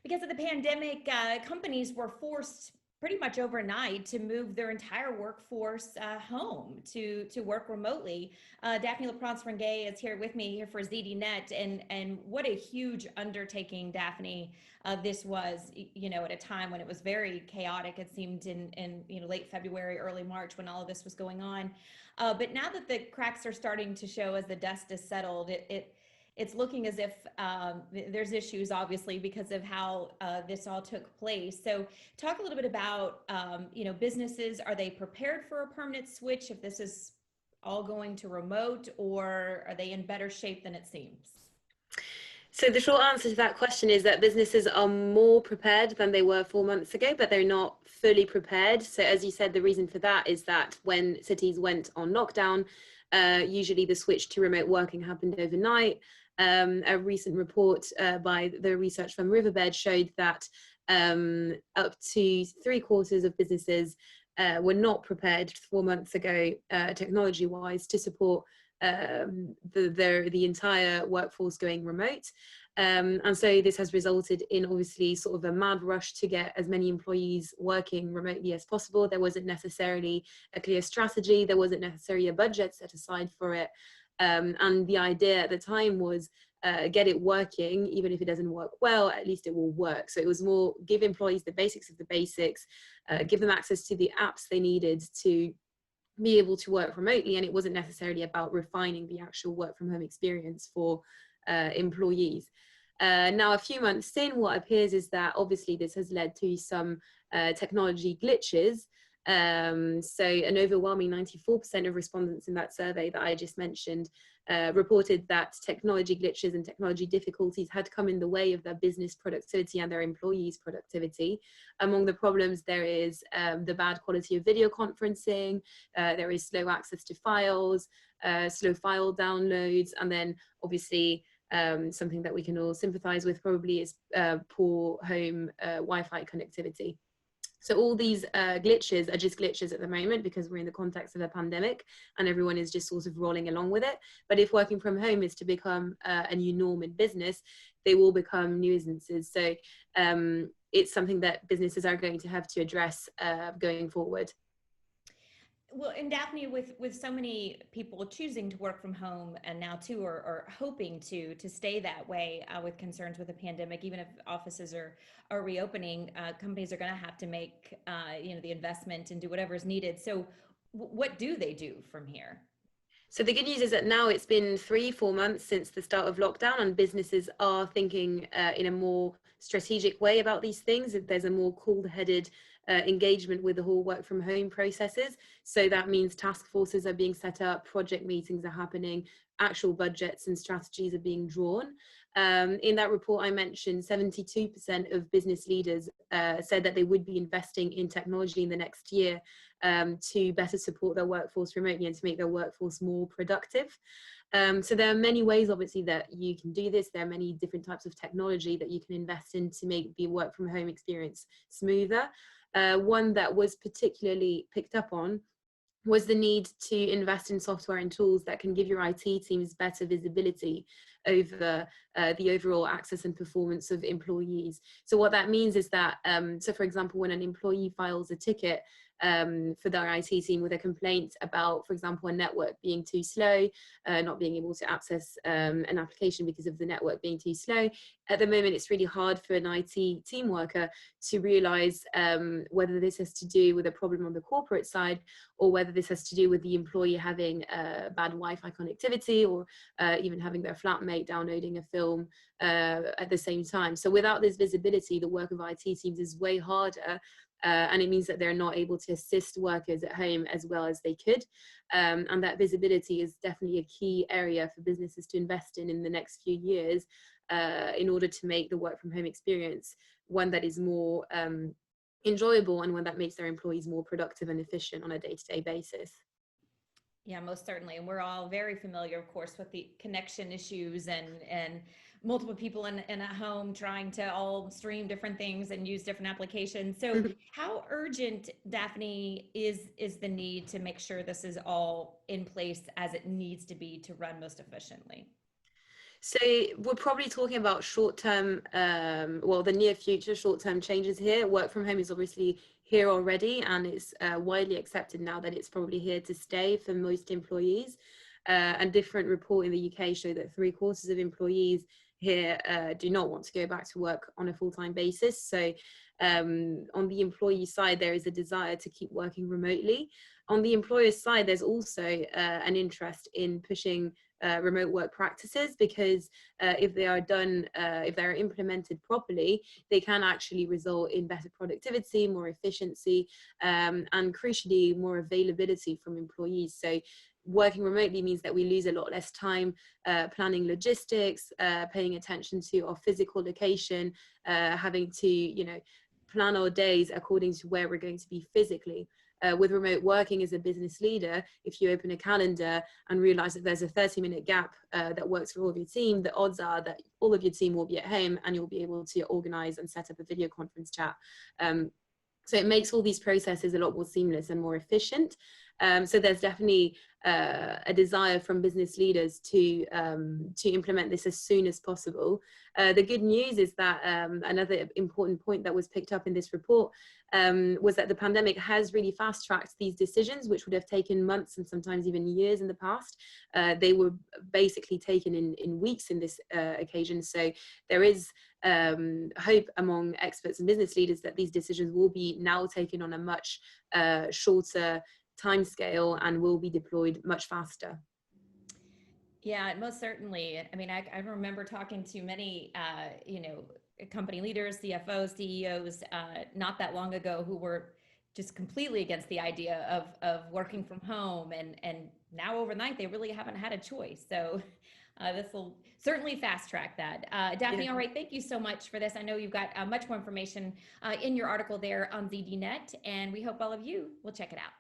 because of the pandemic, companies were forced pretty much overnight to move their entire workforce home to work remotely. Daphne Leprince-Ringuet is here with me here for ZDNet, and what a huge undertaking, Daphne, this was. At a time when it was very chaotic. It seemed in late February, early March, when all of this was going on. But now that the cracks are starting to show as the dust is settled, it's looking as if there's issues, obviously, because of how this all took place. So talk a little bit about, businesses. Are they prepared for a permanent switch if this is all going to remote, or are they in better shape than it seems? So the short answer to that question is that businesses are more prepared than they were 4 months ago, but they're not fully prepared. So as you said, the reason for that is that when cities went on lockdown, usually the switch to remote working happened overnight. A recent report by the research firm Riverbed showed that up to 3/4 of businesses were not prepared 4 months ago, technology-wise, to support the entire workforce going remote. And so this has resulted in obviously sort of a mad rush to get as many employees working remotely as possible. There wasn't necessarily a clear strategy. There wasn't necessarily a budget set aside for it. And the idea at the time was get it working. Even if it doesn't work well, at least it will work. So it was more give employees the basics of the basics, give them access to the apps they needed to be able to work remotely. And it wasn't necessarily about refining the actual work from home experience for employees. Now, a few months in, what appears is that obviously this has led to some technology glitches. So an overwhelming 94% of respondents in that survey that I just mentioned reported that technology glitches and technology difficulties had come in the way of their business productivity and their employees' productivity. Among the problems, there is the bad quality of video conferencing, there is slow access to files, slow file downloads, and then obviously something that we can all sympathize with probably is poor home Wi-Fi connectivity. So all these glitches are just glitches at the moment because we're in the context of a pandemic and everyone is just sort of rolling along with it. But if working from home is to become a new norm in business, they will become nuisances. So it's something that businesses are going to have to address going forward. Well, and Daphne, with so many people choosing to work from home, and now too are hoping to stay that way, with concerns with the pandemic, even if offices are reopening, companies are going to have to make the investment and do whatever is needed. So, what do they do from here? So the good news is that now it's been 3-4 months since the start of lockdown, and businesses are thinking in a more strategic way about these things. There's a more cool-headed engagement with the whole work from home processes. So that means task forces are being set up, project meetings are happening, actual budgets and strategies are being drawn. In that report I mentioned, 72% of business leaders said that they would be investing in technology in the next year to better support their workforce remotely and to make their workforce more productive. So there are many ways, obviously, that you can do this. There are many different types of technology that you can invest in to make the work from home experience smoother. One that was particularly picked up on was the need to invest in software and tools that can give your IT teams better visibility over the overall access and performance of employees. So what that means is that, so for example, when an employee files a ticket for their IT team with a complaint about, for example, a network being too slow, not being able to access an application because of the network being too slow. At the moment, it's really hard for an IT team worker to realize whether this has to do with a problem on the corporate side or whether this has to do with the employee having bad Wi-Fi connectivity or even having their flatmate downloading a film at the same time. So without this visibility, the work of IT teams is way harder. And it means that they're not able to assist workers at home as well as they could. And that visibility is definitely a key area for businesses to invest in the next few years in order to make the work from home experience one that is more enjoyable and one that makes their employees more productive and efficient on a day-to-day basis. Yeah, most certainly. And we're all very familiar, of course, with the connection issues and multiple people in a home trying to all stream different things and use different applications. So how urgent, Daphne, is the need to make sure this is all in place as it needs to be to run most efficiently? So we're probably talking about short-term, well, the near future short-term changes here. Work from home is obviously here already, and it's widely accepted now that it's probably here to stay for most employees. And different report in the UK show that 3/4 of employees here do not want to go back to work on a full-time basis. So on the employee side, there is a desire to keep working remotely. On the employer side, there's also an interest in pushing remote work practices, because if they are done, if they're implemented properly, they can actually result in better productivity, more efficiency, and crucially, more availability from employees. So working remotely means that we lose a lot less time planning logistics, paying attention to our physical location, having to, plan our days according to where we're going to be physically. With remote working as a business leader, if you open a calendar and realize that there's a 30-minute gap that works for all of your team, the odds are that all of your team will be at home and you'll be able to organize and set up a video conference chat. So it makes all these processes a lot more seamless and more efficient. So there's definitely a desire from business leaders to implement this as soon as possible. The good news is that another important point that was picked up in this report was that the pandemic has really fast-tracked these decisions, which would have taken months and sometimes even years in the past. They were basically taken in weeks in this occasion. So there is hope among experts and business leaders that these decisions will be now taken on a much shorter timescale and will be deployed much faster. Yeah, most certainly. I mean, I remember talking to many, company leaders, CFOs, CEOs, not that long ago, who were just completely against the idea of working from home, and now overnight they really haven't had a choice. So this will certainly fast track that. Daphne, Yeah. all right, thank you so much for this. I know you've got much more information in your article there on ZDNet, and we hope all of you will check it out.